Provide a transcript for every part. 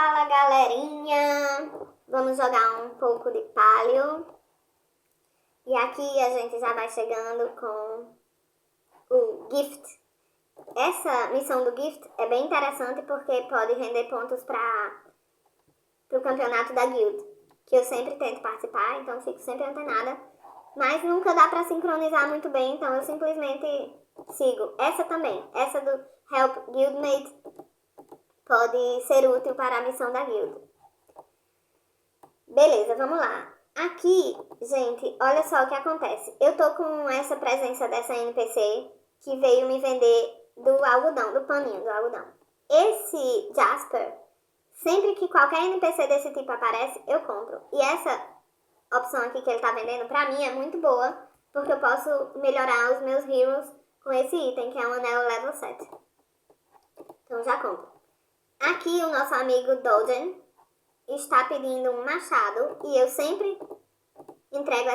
Fala galerinha, vamos jogar um pouco de Palio. E aqui a gente já vai chegando com o Gift. Essa missão do Gift é bem interessante porque pode render pontos para o campeonato da Guild, que eu sempre tento participar, então fico sempre antenada. Mas nunca dá para sincronizar muito bem, então eu simplesmente sigo. Essa também, essa do Help Guildmate, pode ser útil para a missão da guild. Beleza, vamos lá. Aqui, gente, olha só o que acontece. Eu tô com essa presença dessa NPC que veio me vender do algodão, do paninho do algodão. Esse Jasper, sempre que qualquer NPC desse tipo aparece, eu compro. E essa opção aqui que ele tá vendendo, pra mim, é muito boa, porque eu posso melhorar os meus heroes com esse item, que é um anel level 7. Então já compro. Aqui o nosso amigo Dogen está pedindo um machado e eu sempre entrego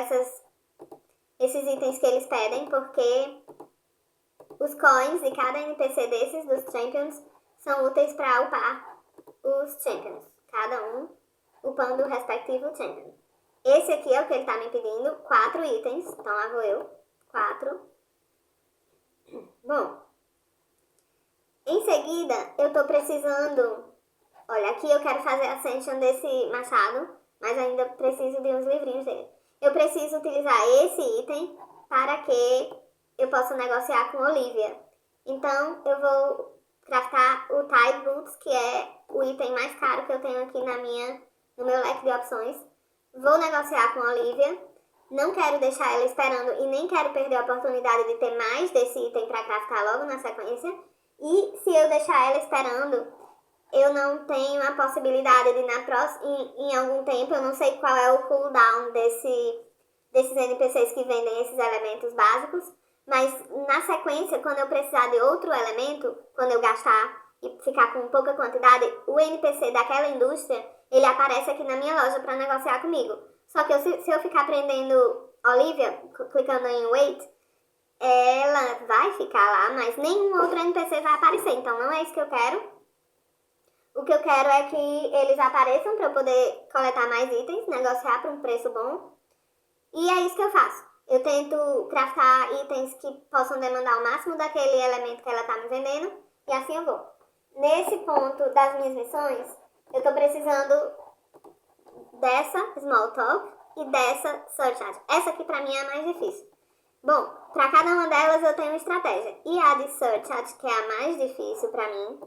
esses itens que eles pedem, porque os coins de cada NPC desses, dos Champions, são úteis para upar os Champions. Cada um upando o respectivo Champion. Esse aqui é o que ele está me pedindo, 4 itens, então lá vou eu, 4. Bom, em seguida, eu tô precisando... Olha, aqui eu quero fazer a Ascension desse machado, mas ainda preciso de uns livrinhos dele. Eu preciso utilizar esse item para que eu possa negociar com Olivia. Então, eu vou craftar o Tide Boots, que é o item mais caro que eu tenho aqui no meu leque de opções. Vou negociar com Olivia. Não quero deixar ela esperando e nem quero perder a oportunidade de ter mais desse item para craftar logo na sequência. E se eu deixar ela esperando, eu não tenho a possibilidade de em algum tempo, eu não sei qual é o cooldown desses NPCs que vendem esses elementos básicos, mas na sequência, quando eu precisar de outro elemento, quando eu gastar e ficar com pouca quantidade, o NPC daquela indústria, ele aparece aqui na minha loja para negociar comigo. Só que se eu ficar prendendo Olivia, clicando em Wait, ela vai ficar lá, mas nenhum outro NPC vai aparecer, então não é isso que eu quero. O que eu quero é que eles apareçam para eu poder coletar mais itens, negociar por um preço bom. E é isso que eu faço. Eu tento craftar itens que possam demandar o máximo daquele elemento que ela está me vendendo, e assim eu vou. Nesse ponto das minhas missões, eu estou precisando dessa Small Talk e dessa Search Ad. Essa aqui para mim é a mais difícil. Bom, para cada uma delas eu tenho uma estratégia. E a de Search Ad, que é a mais difícil para mim,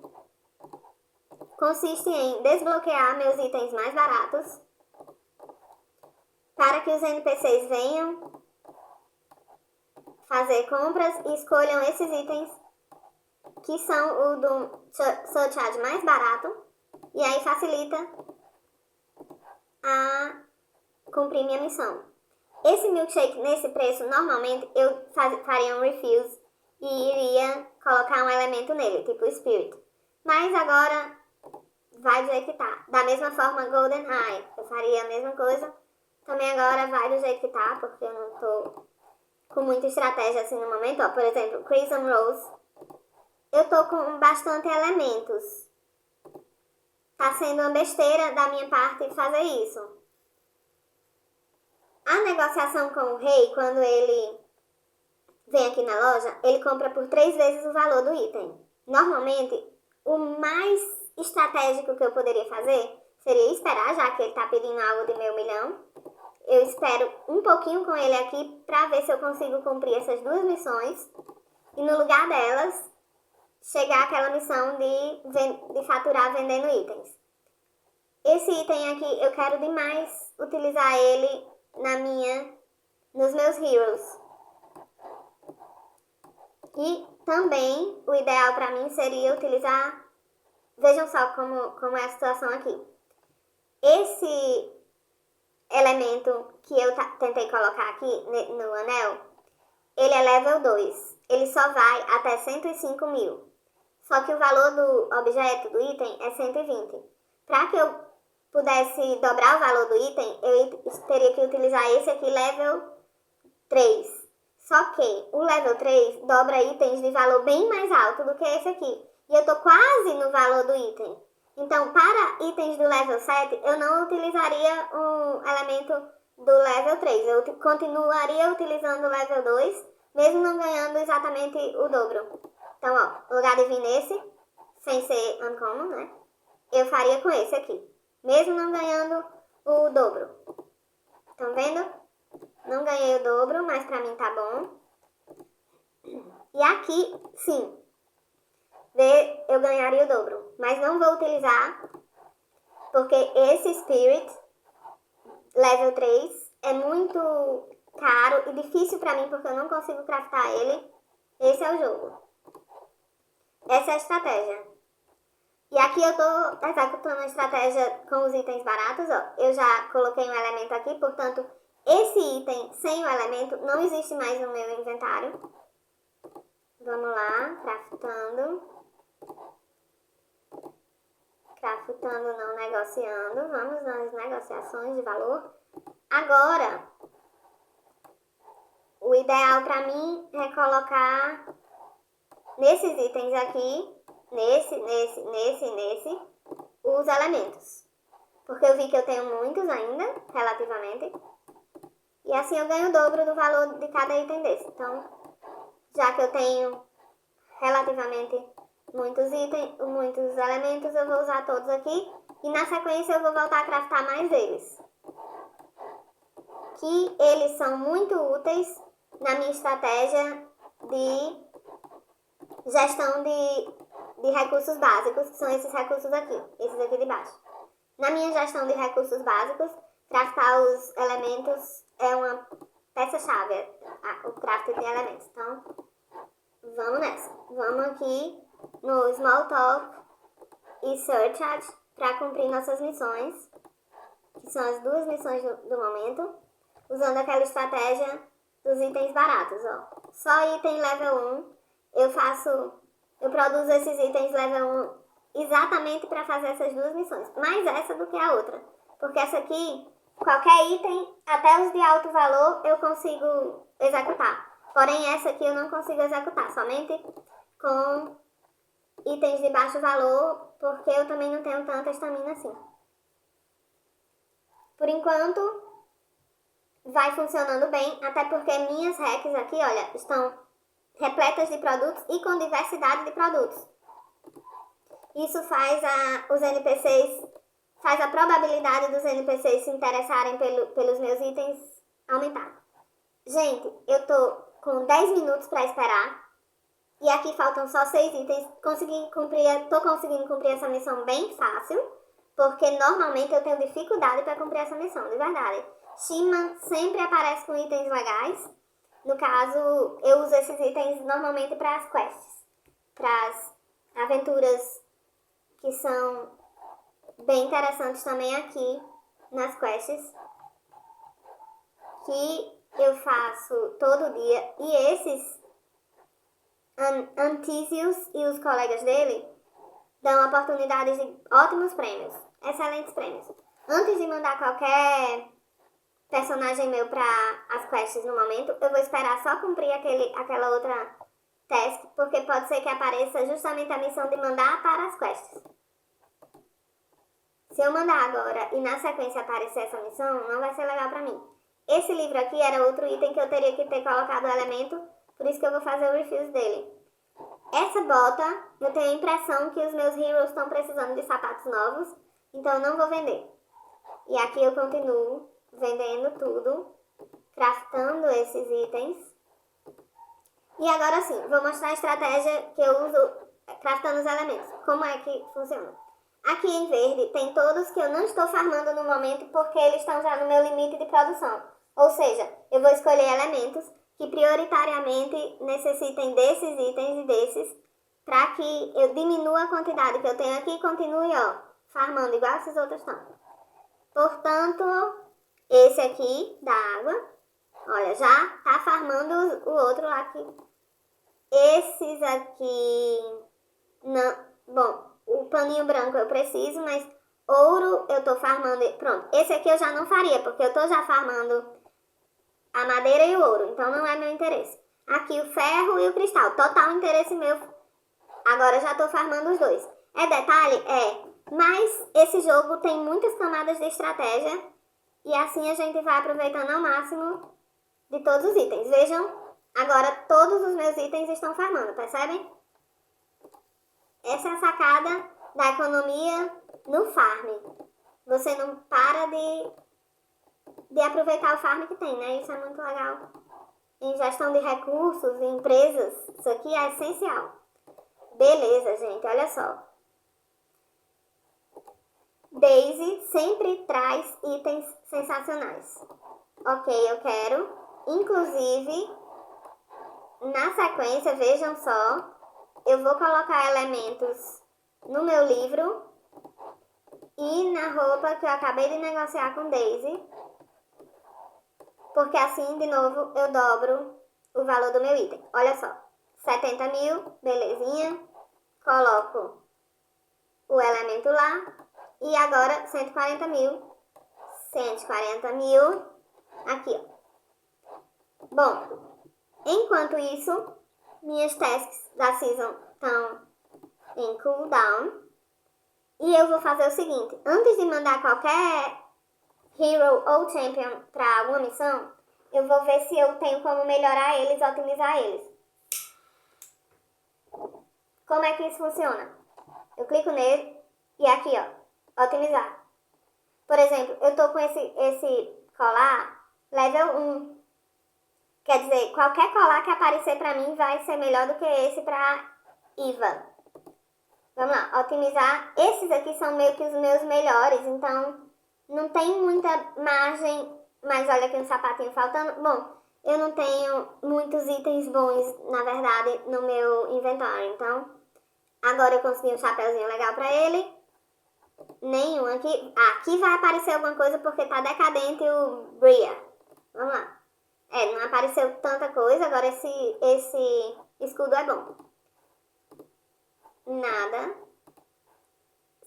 consiste em desbloquear meus itens mais baratos para que os NPCs venham fazer compras e escolham esses itens que são o do Search Ad mais barato, e aí facilita a cumprir minha missão. Esse milkshake nesse preço, normalmente eu faria um refuse e iria colocar um elemento nele, tipo Spirit. Mas agora vai do jeito que tá. Da mesma forma, Golden Eye, eu faria a mesma coisa. Também agora vai do jeito que tá, porque eu não tô com muita estratégia assim no momento. Ó, por exemplo, Crimson Rose, eu tô com bastante elementos. Tá sendo uma besteira da minha parte fazer isso. A negociação com o rei, quando ele vem aqui na loja, ele compra por 3 vezes o valor do item. Normalmente, o mais estratégico que eu poderia fazer seria esperar, já que ele tá pedindo algo de meio milhão. Eu espero um pouquinho com ele aqui pra ver se eu consigo cumprir essas 2 missões. E no lugar delas, chegar àquela missão de faturar vendendo itens. Esse item aqui, eu quero demais utilizar ele nos meus heroes. E também o ideal pra mim seria utilizar... Vejam só como é a situação aqui. Esse elemento que eu tentei colocar aqui no anel, ele é level 2. Ele só vai até 105 mil. Só que o valor do objeto, do item, é 120. Para que eu pudesse dobrar o valor do item, eu teria que utilizar esse aqui, level 3. Só que o level 3 dobra itens de valor bem mais alto do que esse aqui. E eu tô quase no valor do item. Então, para itens do level 7, eu não utilizaria o elemento do level 3. Eu continuaria utilizando o level 2, mesmo não ganhando exatamente o dobro. Então, ó, no lugar de vir nesse, sem ser uncommon, né? Eu faria com esse aqui, mesmo não ganhando o dobro. Estão vendo? Não ganhei o dobro, mas pra mim tá bom. E aqui, sim, eu ganharia o dobro. Mas não vou utilizar, porque esse Spirit Level 3 é muito caro e difícil pra mim, porque eu não consigo craftar ele. Esse é o jogo. Essa é a estratégia. E aqui eu tô executando a estratégia com os itens baratos, ó. Eu já coloquei um elemento aqui, portanto, esse item sem o elemento não existe mais no meu inventário. Vamos lá, craftando. Craftando, não negociando. Vamos nas negociações de valor. Agora, o ideal pra mim é colocar nesses itens aqui, nesse, os elementos. Porque eu vi que eu tenho muitos ainda, relativamente. E assim eu ganho o dobro do valor de cada item desse. Então, já que eu tenho relativamente muitos itens, muitos elementos, eu vou usar todos aqui. E na sequência eu vou voltar a craftar mais deles. Que eles são muito úteis na minha estratégia de gestão de recursos básicos, que são esses recursos aqui, esses aqui de baixo. Na minha gestão de recursos básicos, craftar os elementos é uma peça-chave, o craft de elementos. Então, vamos nessa. Vamos aqui no Small Talk e Search para cumprir nossas missões, que são as duas missões do momento, usando aquela estratégia dos itens baratos, ó. Só item level 1, eu produzo esses itens level 1 exatamente para fazer essas duas missões, mais essa do que a outra, porque essa aqui, qualquer item, até os de alto valor, eu consigo executar. Porém, essa aqui eu não consigo executar, somente com itens de baixo valor, porque eu também não tenho tanta estamina assim. Por enquanto, vai funcionando bem, até porque minhas hacks aqui, olha, estão repletas de produtos e com diversidade de produtos. Isso faz os NPCs, faz a probabilidade dos NPCs se interessarem pelos meus itens aumentar. Gente, eu tô com 10 minutos para esperar e aqui faltam só 6 itens. Tô conseguindo cumprir essa missão bem fácil, porque normalmente eu tenho dificuldade para cumprir essa missão, de verdade. Shima sempre aparece com itens legais. No caso, eu uso esses itens normalmente para as quests, para as aventuras que são bem interessantes também aqui nas quests, que eu faço todo dia. E esses Antícios e os colegas dele dão oportunidades de ótimos prêmios, excelentes prêmios. Antes de mandar qualquer personagem meu para as quests no momento, eu vou esperar só cumprir aquela outra task, porque pode ser que apareça justamente a missão de mandar para as quests. Se eu mandar agora e na sequência aparecer essa missão, não vai ser legal para mim. Esse livro aqui era outro item que eu teria que ter colocado o elemento, por isso que eu vou fazer o refuse dele. Essa bota, eu tenho a impressão que os meus heroes estão precisando de sapatos novos, então eu não vou vender. E aqui eu continuo vendendo tudo, craftando esses itens. E agora sim, vou mostrar a estratégia que eu uso craftando os elementos. Como é que funciona? Aqui em verde tem todos que eu não estou farmando no momento porque eles estão já no meu limite de produção. Ou seja, eu vou escolher elementos que prioritariamente necessitem desses itens e desses, para que eu diminua a quantidade que eu tenho aqui e continue, ó, farmando igual esses outros estão. Portanto, esse aqui da água, olha, já tá farmando o outro lá aqui. Esses aqui, não, bom, o paninho branco eu preciso, mas ouro eu tô farmando, pronto. Esse aqui eu já não faria, porque eu tô já farmando a madeira e o ouro, então não é meu interesse. Aqui o ferro e o cristal, total interesse meu. Agora eu já tô farmando os dois. É detalhe? É. Mas esse jogo tem muitas camadas de estratégia e assim a gente vai aproveitando ao máximo de todos os itens. Vejam, agora todos os meus itens estão farmando, percebem? Essa é a sacada da economia no farm. Você não para de aproveitar o farm que tem, né? Isso é muito legal. Em gestão de recursos, em empresas, isso aqui é essencial. Beleza, gente, olha só. Daisy sempre traz itens sensacionais. Ok, eu quero. Inclusive, na sequência, vejam só, eu vou colocar elementos no meu livro e na roupa que eu acabei de negociar com Daisy. Porque assim, de novo, eu dobro o valor do meu item. Olha só, 70 mil, belezinha. Coloco o elemento lá. E agora 140 mil. 140 mil. Aqui, ó. Bom, enquanto isso, minhas tasks da season estão em cooldown. E eu vou fazer o seguinte. Antes de mandar qualquer hero ou champion para alguma missão, eu vou ver se eu tenho como melhorar eles, otimizar eles. Como é que isso funciona? Eu clico nele e aqui, ó, otimizar. Por exemplo, eu tô com esse colar level 1. Quer dizer, qualquer colar que aparecer pra mim vai ser melhor do que esse pra Eva. Vamos lá, otimizar. Esses aqui são meio que os meus melhores, então não tem muita margem. Mas olha aqui um sapatinho faltando. Bom, eu não tenho muitos itens bons, na verdade, no meu inventário. Então, agora eu consegui um chapéuzinho legal pra ele. Nenhum aqui. Aqui vai aparecer alguma coisa porque tá decadente o Bria. Vamos lá. Não apareceu tanta coisa. Agora esse escudo é bom. Nada.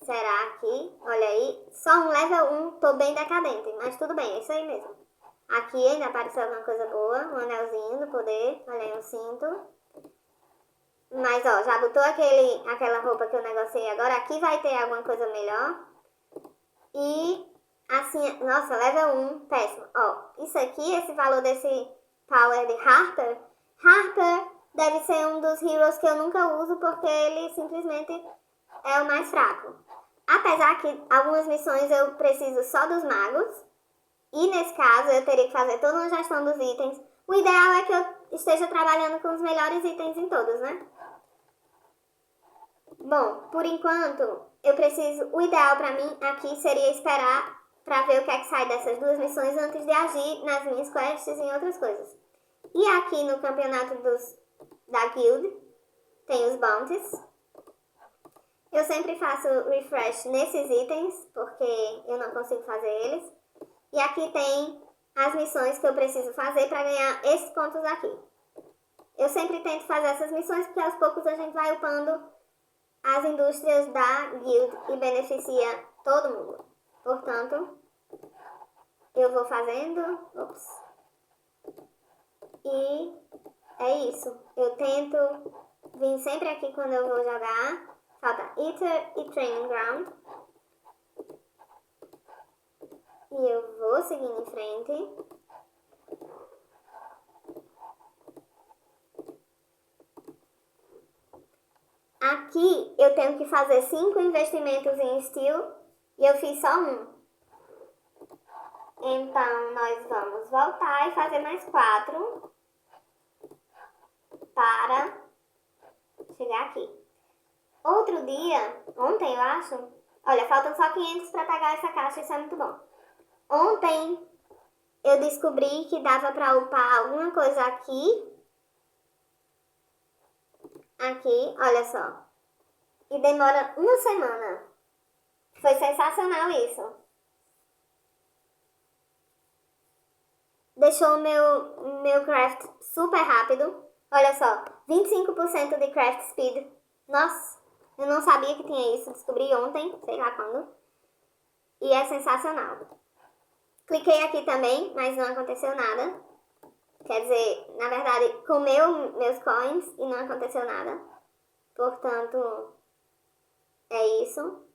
Será aqui? Olha aí. Só um level 1. Tô bem decadente. Mas tudo bem. É isso aí mesmo. Aqui ainda apareceu alguma coisa boa. Um anelzinho do poder. Olha aí um cinto. Mas ó, já botou aquela roupa que eu negociei agora. Aqui vai ter alguma coisa melhor. E assim, nossa, level 1, péssimo. Ó, isso aqui, esse valor desse power de Harper. Harper deve ser um dos heroes que eu nunca uso porque ele simplesmente é o mais fraco. Apesar que algumas missões eu preciso só dos magos. E nesse caso eu teria que fazer toda uma gestão dos itens. O ideal é que eu esteja trabalhando com os melhores itens em todos, né? Bom, por enquanto, eu preciso... O ideal pra mim aqui seria esperar pra ver o que é que sai dessas duas missões antes de agir nas minhas quests e em outras coisas. E aqui no campeonato da guild, tem os bounties. Eu sempre faço refresh nesses itens, porque eu não consigo fazer eles. E aqui tem as missões que eu preciso fazer pra ganhar esses pontos aqui. Eu sempre tento fazer essas missões, porque aos poucos a gente vai upando as indústrias da guild e beneficia todo mundo. Portanto, eu vou fazendo. Ops. E é isso. Eu tento vir sempre aqui quando eu vou jogar. Falta Eater e Training Ground. E eu vou seguindo em frente. Aqui eu tenho que fazer 5 investimentos em Steel e eu fiz só um. Então nós vamos voltar e fazer mais 4 para chegar aqui. Outro dia, ontem eu acho, olha, faltam só 500 para pagar essa caixa, isso é muito bom. Ontem eu descobri que dava para upar alguma coisa aqui. Aqui, olha só. E demora uma semana. Foi sensacional isso. Deixou o meu craft super rápido. Olha só, 25% de craft speed. Nossa, eu não sabia que tinha isso. Descobri ontem, sei lá quando. E é sensacional. Cliquei aqui também, mas não aconteceu nada. Quer dizer, na verdade, comeu meus coins e não aconteceu nada. Portanto, é isso.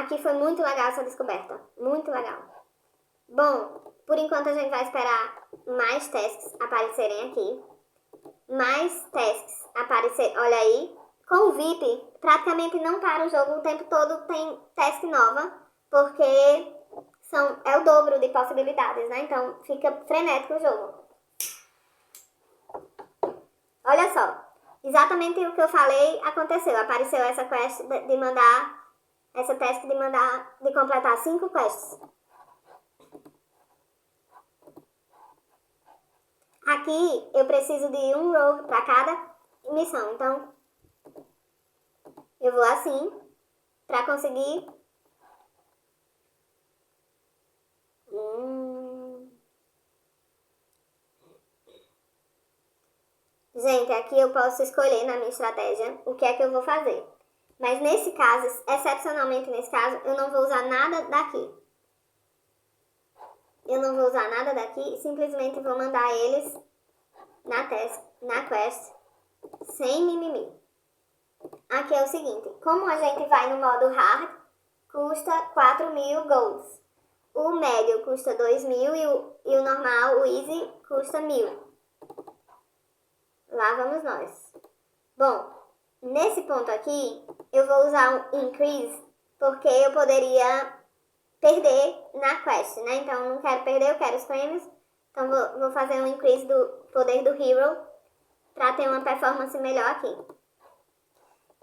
Aqui foi muito legal essa descoberta. Muito legal. Bom, por enquanto a gente vai esperar mais tasks aparecerem aqui. Mais tasks aparecerem. Olha aí. Com o VIP, praticamente não para o jogo. O tempo todo tem task nova. Porque é o dobro de possibilidades, né? Então fica frenético o jogo. Olha só. Exatamente o que eu falei aconteceu. Apareceu essa quest de mandar... Essa task de completar 5 quests. Aqui eu preciso de um rogue para cada missão. Então, eu vou assim para conseguir... Gente, aqui eu posso escolher na minha estratégia o que é que eu vou fazer. Mas nesse caso, excepcionalmente nesse caso, eu não vou usar nada daqui. Eu não vou usar nada daqui, simplesmente vou mandar eles na quest, sem mimimi. Aqui é o seguinte, como a gente vai no modo hard, custa 4.000 golds. O médio custa 2.000 e o normal, o easy, custa 1.000. Lá vamos nós. Bom, nesse ponto aqui, eu vou usar um increase, porque eu poderia perder na quest, né? Então eu não quero perder, eu quero os prêmios. Então vou fazer um increase do poder do hero pra ter uma performance melhor aqui.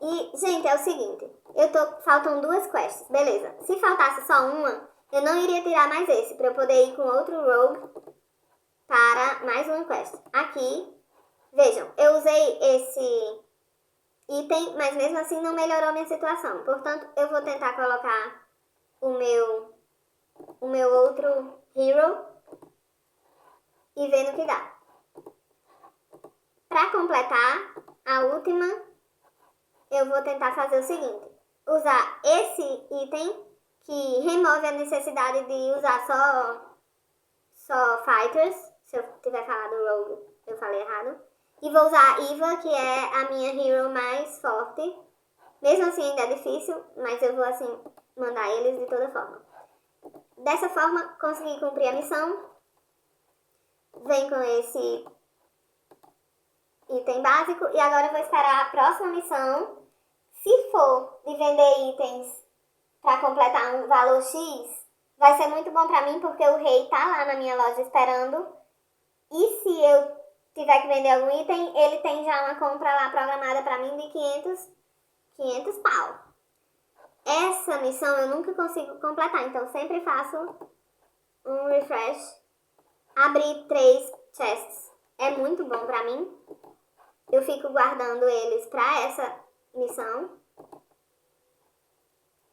E, gente, é o seguinte, faltam 2 quests, beleza. Se faltasse só uma, eu não iria tirar mais esse, pra eu poder ir com outro rogue para mais uma quest. Aqui, vejam, eu usei esse item, mas mesmo assim não melhorou minha situação. Portanto, eu vou tentar colocar o meu outro hero e ver no que dá. Para completar a última, eu vou tentar fazer o seguinte. Usar esse item que remove a necessidade de usar só fighters. Se eu tiver falado rogue, eu falei errado. E vou usar a Eva, que é a minha hero mais forte. Mesmo assim ainda é difícil, mas eu vou assim mandar eles de toda forma. Dessa forma, consegui cumprir a missão. Vem com esse item básico. E agora eu vou esperar a próxima missão. Se for de vender itens para completar um valor X, vai ser muito bom para mim, porque o rei tá lá na minha loja esperando. E se eu tiver que vender algum item, ele tem já uma compra lá programada para mim de 500 pau. Essa missão eu nunca consigo completar, então sempre faço um refresh. Abrir 3 chests é muito bom pra mim. Eu fico guardando eles pra essa missão.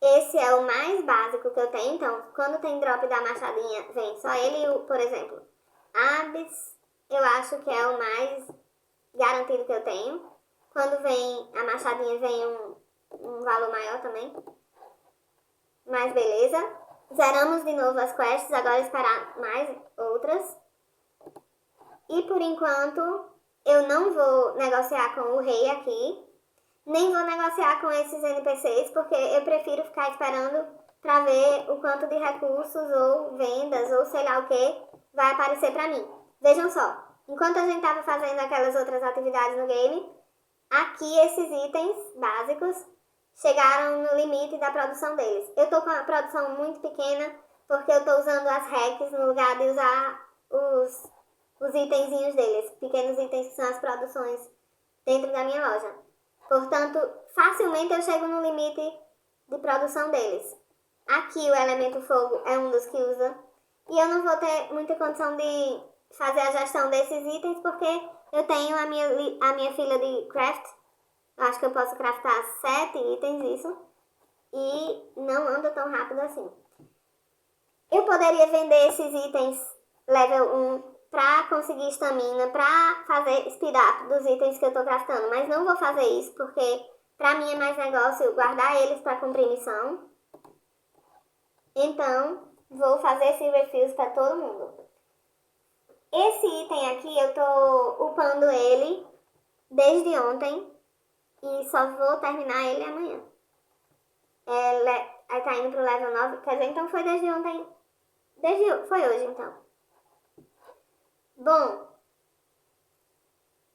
Esse é o mais básico que eu tenho, então quando tem drop da machadinha, vem só ele e por exemplo, Abyss, eu acho que é o mais garantido que eu tenho. Quando vem a machadinha, vem um valor maior também. Mas beleza. Zeramos de novo as quests, agora esperar mais outras. E por enquanto, eu não vou negociar com o rei aqui. Nem vou negociar com esses NPCs, porque eu prefiro ficar esperando pra ver o quanto de recursos ou vendas ou sei lá o que vai aparecer pra mim. Vejam só, enquanto a gente tava fazendo aquelas outras atividades no game, aqui esses itens básicos chegaram no limite da produção deles. Eu tô com a produção muito pequena, porque eu tô usando as hacks no lugar de usar os itenzinhos deles, pequenos itens que são as produções dentro da minha loja. Portanto, facilmente eu chego no limite de produção deles. Aqui o elemento fogo é um dos que usa. E eu não vou ter muita condição de fazer a gestão desses itens, porque eu tenho a minha fila de craft. Acho que eu posso craftar 7 itens, isso. E não anda tão rápido assim. Eu poderia vender esses itens level 1 pra conseguir estamina, pra fazer speed up dos itens que eu tô craftando. Mas não vou fazer isso, porque pra mim é mais negócio guardar eles pra cumprir missão. Então, vou fazer esse refuse pra todo mundo. Esse item aqui, eu tô upando ele desde ontem. E só vou terminar ele amanhã. Aí tá indo pro level 9. Quer dizer, então foi desde ontem. Foi hoje, então. Bom,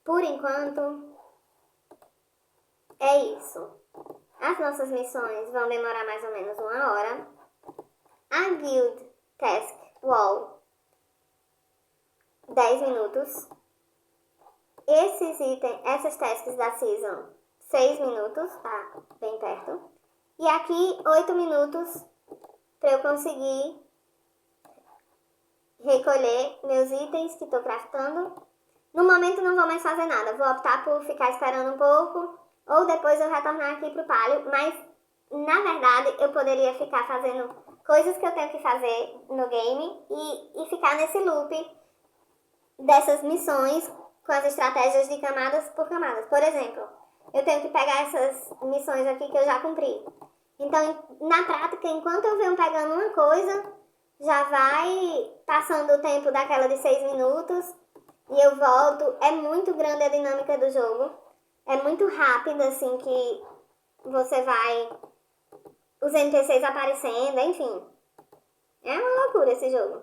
por enquanto, é isso. As nossas missões vão demorar mais ou menos 1 hora. A Guild Task Wall, 10 minutos. Essas tasks da Season, 6 minutos, tá bem perto. E aqui, 8 minutos para eu conseguir recolher meus itens que estou craftando. No momento não vou mais fazer nada, vou optar por ficar esperando um pouco ou depois eu retornar aqui pro Palio, mas na verdade eu poderia ficar fazendo coisas que eu tenho que fazer no game e ficar nesse loop dessas missões com as estratégias de camadas por camadas. Por exemplo, eu tenho que pegar essas missões aqui que eu já cumpri. Então, na prática, enquanto eu venho pegando uma coisa, já vai passando o tempo daquela de 6 minutos e eu volto. É muito grande a dinâmica do jogo. É muito rápido, assim, que você vai... Os NPCs aparecendo, enfim. É uma loucura esse jogo.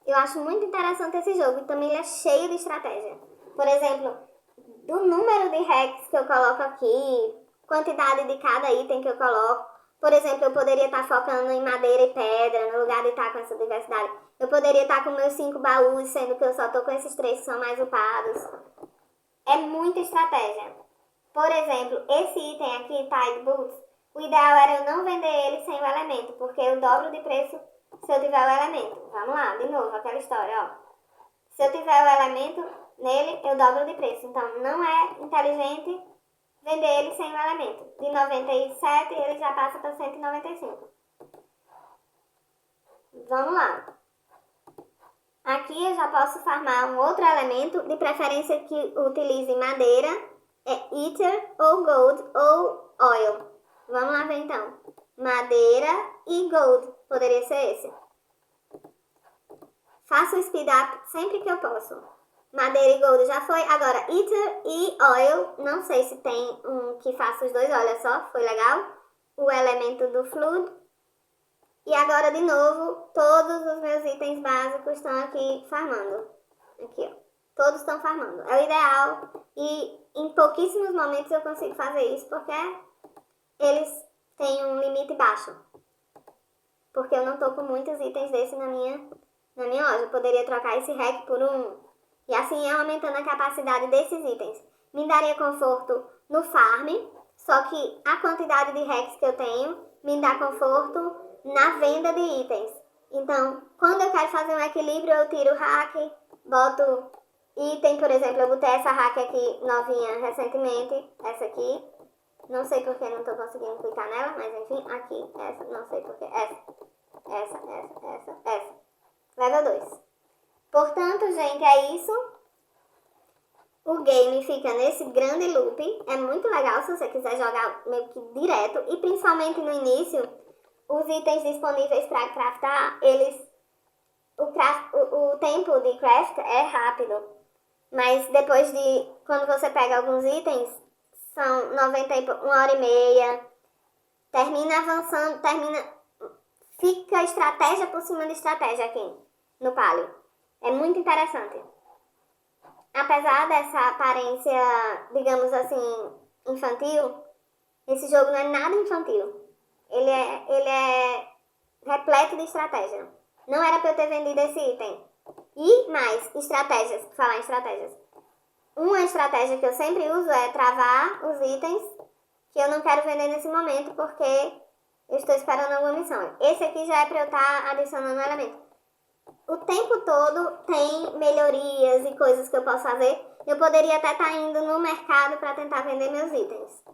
Eu acho muito interessante esse jogo e também ele é cheio de estratégia. Por exemplo, do número de hacks que eu coloco aqui, quantidade de cada item que eu coloco. Por exemplo, eu poderia estar focando em madeira e pedra, no lugar de estar com essa diversidade. Eu poderia estar com meus 5 baús, sendo que eu só estou com esses 3 que são mais upados. É muita estratégia. Por exemplo, esse item aqui, Tide Boots, o ideal era eu não vender ele sem o elemento, porque eu dobro de preço se eu tiver o elemento. Vamos lá, de novo, aquela história, ó. Se eu tiver o elemento nele, eu dobro de preço. Então, não é inteligente vender ele sem o elemento. De 97, ele já passa para 195. Vamos lá. Aqui eu já posso farmar um outro elemento, de preferência que utilize madeira, Ether ou Gold ou Oil. Vamos lá ver então. Madeira e Gold. Poderia ser esse. Faço o speed up sempre que eu posso. Madeira e Gold já foi. Agora, Ether e Oil. Não sei se tem um que faça os dois. Olha só, foi legal. O elemento do Flood. E agora, de novo, todos os meus itens básicos estão aqui farmando. Aqui, ó. Todos estão farmando. É o ideal. E em pouquíssimos momentos eu consigo fazer isso porque eles têm um limite baixo. Porque eu não tô com muitos itens desse na minha loja. Eu poderia trocar esse hack por um. E assim é aumentando a capacidade desses itens. Me daria conforto no farm. Só que a quantidade de hacks que eu tenho me dá conforto na venda de itens. Então, quando eu quero fazer um equilíbrio, eu tiro o hack, boto item, por exemplo, eu botei essa hack aqui novinha recentemente, essa aqui. Não sei porque não tô conseguindo clicar nela, mas enfim, aqui, essa, não sei porque, essa. Level 2. Portanto, gente, é isso. O game fica nesse grande loop. É muito legal se você quiser jogar meio que direto. E principalmente no início, os itens disponíveis para craftar, o tempo de craft é rápido. Mas depois de, quando você pega alguns itens, são 1 hora e meia. Termina avançando, fica estratégia por cima de estratégia aqui no Palio. É muito interessante. Apesar dessa aparência, digamos assim, infantil, esse jogo não é nada infantil. Ele é repleto de estratégia. Não era pra eu ter vendido esse item. E mais, estratégias. Falar em estratégias. Uma estratégia que eu sempre uso é travar os itens que eu não quero vender nesse momento porque eu estou esperando alguma missão. Esse aqui já é pra eu estar adicionando elemento. O tempo todo tem melhorias e coisas que eu posso fazer. Eu poderia até estar indo no mercado para tentar vender meus itens.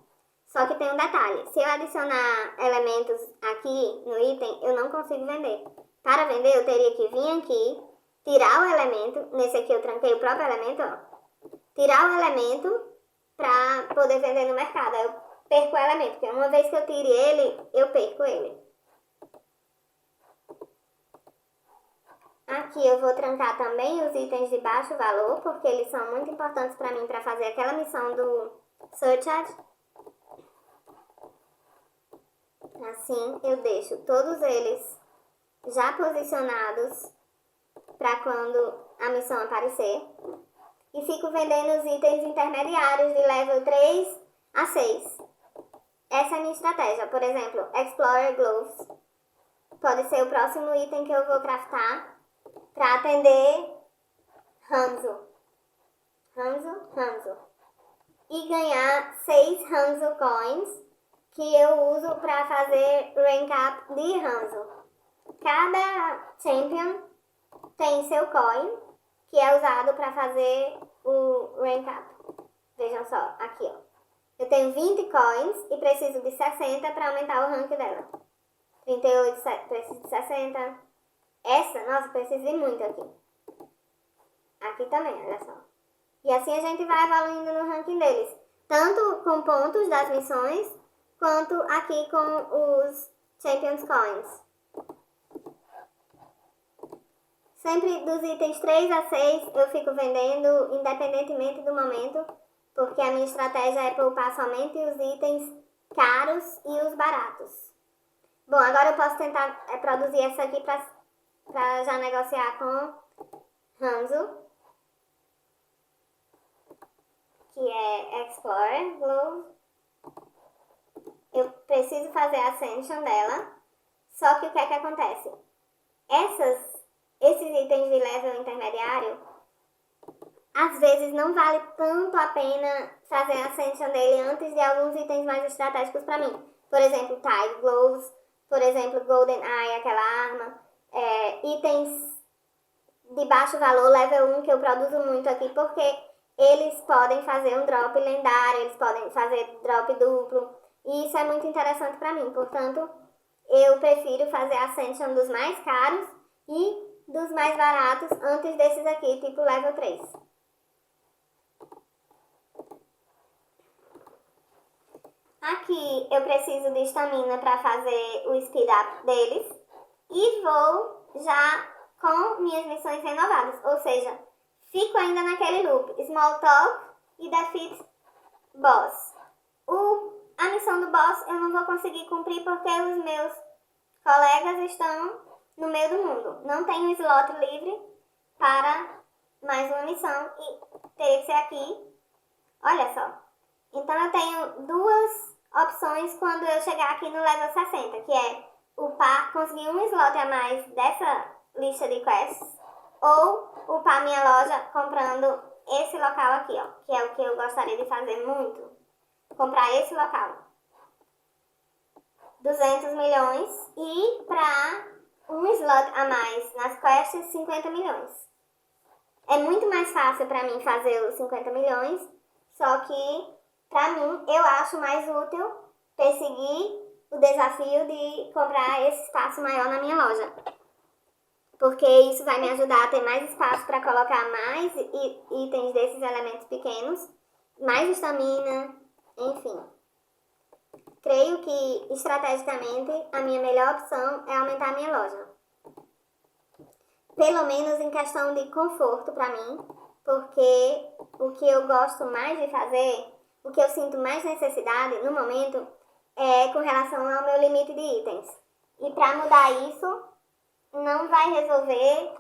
Só que tem um detalhe. Se eu adicionar elementos aqui no item, eu não consigo vender. Para vender, eu teria que vir aqui, tirar o elemento. Nesse aqui eu tranquei o próprio elemento, ó. Tirar o elemento para poder vender no mercado. Aí eu perco o elemento, porque uma vez que eu tire ele, eu perco ele. Aqui eu vou trancar também os itens de baixo valor, porque eles são muito importantes para mim para fazer aquela missão do Search Ad. Assim, eu deixo todos eles já posicionados para quando a missão aparecer. E fico vendendo os itens intermediários de level 3 a 6. Essa é a minha estratégia. Por exemplo, Explorer Gloves pode ser o próximo item que eu vou craftar para atender Hanzo. Hanzo. E ganhar 6 Hanzo Coins que eu uso para fazer rank up de Hanzo. Cada champion tem seu coin que é usado para fazer o rank up. Vejam só, aqui ó. Eu tenho 20 coins e preciso de 60 para aumentar o rank dela. 38, preciso de 60. Essa, nossa, preciso de muito aqui. Aqui também, olha só. E assim a gente vai evoluindo no ranking deles. Tanto com pontos das missões, quanto aqui com os Champions Coins. Sempre dos itens 3 a 6 eu fico vendendo independentemente do momento, porque a minha estratégia é poupar somente os itens caros e os baratos. Bom, agora eu posso tentar produzir essa aqui para já negociar com Hanzo, que é Explorer Glove. Eu preciso fazer a Ascension dela, só que o que é que acontece? Esses itens de level intermediário, às vezes não vale tanto a pena fazer a Ascension dele antes de alguns itens mais estratégicos para mim. Por exemplo, Tide Gloves, por exemplo, Golden Eye, aquela arma, itens de baixo valor, level 1, que eu produzo muito aqui, porque eles podem fazer um drop lendário, eles podem fazer drop duplo, e isso é muito interessante para mim. Portanto, eu prefiro fazer a Ascension dos mais caros e dos mais baratos antes desses aqui, tipo level 3. Aqui eu preciso de estamina para fazer o speed up deles e vou já com minhas missões renovadas, ou seja, fico ainda naquele loop, Small Talk e Defeat Boss. A missão do boss eu não vou conseguir cumprir porque os meus colegas estão no meio do mundo. Não tenho slot livre para mais uma missão e teria que ser aqui. Olha só. Então eu tenho duas opções quando eu chegar aqui no level 60, que é conseguir um slot a mais dessa lista de quests ou upar minha loja comprando esse local aqui, ó, que é o que eu gostaria de fazer muito. Comprar esse local. 200 milhões e para um slot a mais nas quests, 50 milhões. É muito mais fácil para mim fazer os 50 milhões, só que para mim eu acho mais útil perseguir o desafio de comprar esse espaço maior na minha loja. Porque isso vai me ajudar a ter mais espaço para colocar mais itens desses elementos pequenos, mais estamina, enfim. Creio que, estrategicamente, a minha melhor opção é aumentar a minha loja. Pelo menos em questão de conforto para mim, porque o que eu gosto mais de fazer, o que eu sinto mais necessidade no momento, é com relação ao meu limite de itens. E para mudar isso, não vai resolver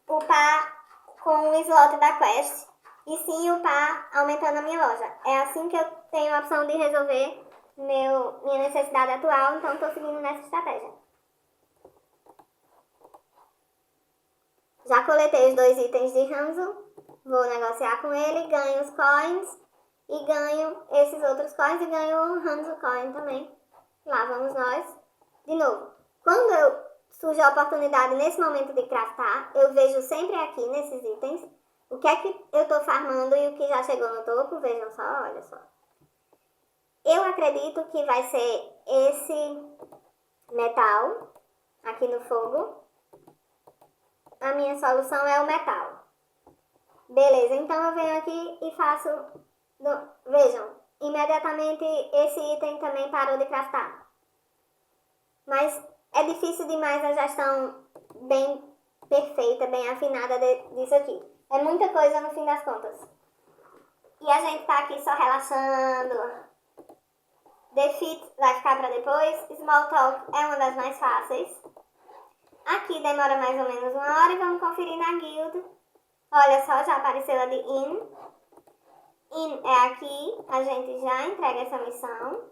upar com o slot da quest, e sim upar aumentando a minha loja. É assim que eu tenho a opção de resolver minha necessidade atual, então estou seguindo nessa estratégia. Já coletei os 2 itens de Hanzo, vou negociar com ele, ganho os coins e ganho esses outros coins e ganho o Hanzo Coin também. Lá vamos nós. De novo, quando surge a oportunidade nesse momento de craftar, eu vejo sempre aqui nesses itens o que é que eu estou farmando e o que já chegou no topo, vejam só, olha só. Eu acredito que vai ser esse metal aqui no fogo. A minha solução é o metal. Beleza, então eu venho aqui e faço... Vejam, imediatamente esse item também parou de craftar. Mas é difícil demais a gestão bem perfeita, bem afinada disso aqui. É muita coisa no fim das contas. E a gente tá aqui só relaxando, Defeat vai ficar para depois. Small Talk é uma das mais fáceis. Aqui demora mais ou menos 1 hora e vamos conferir na guild. Olha só, já apareceu a de In. In é aqui, a gente já entrega essa missão.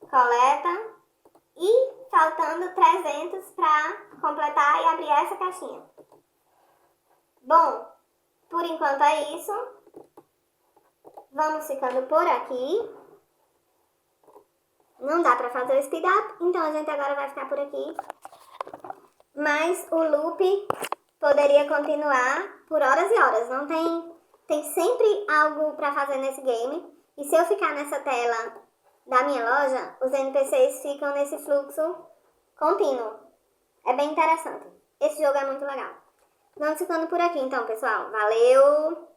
Coleta. E faltando 300 para completar e abrir essa caixinha. Bom, por enquanto é isso. Vamos ficando por aqui. Não dá pra fazer o speed up, então a gente agora vai ficar por aqui. Mas o loop poderia continuar por horas e horas. Não tem sempre algo pra fazer nesse game. E se eu ficar nessa tela da minha loja, os NPCs ficam nesse fluxo contínuo. É bem interessante. Esse jogo é muito legal. Vamos ficando por aqui então, pessoal. Valeu!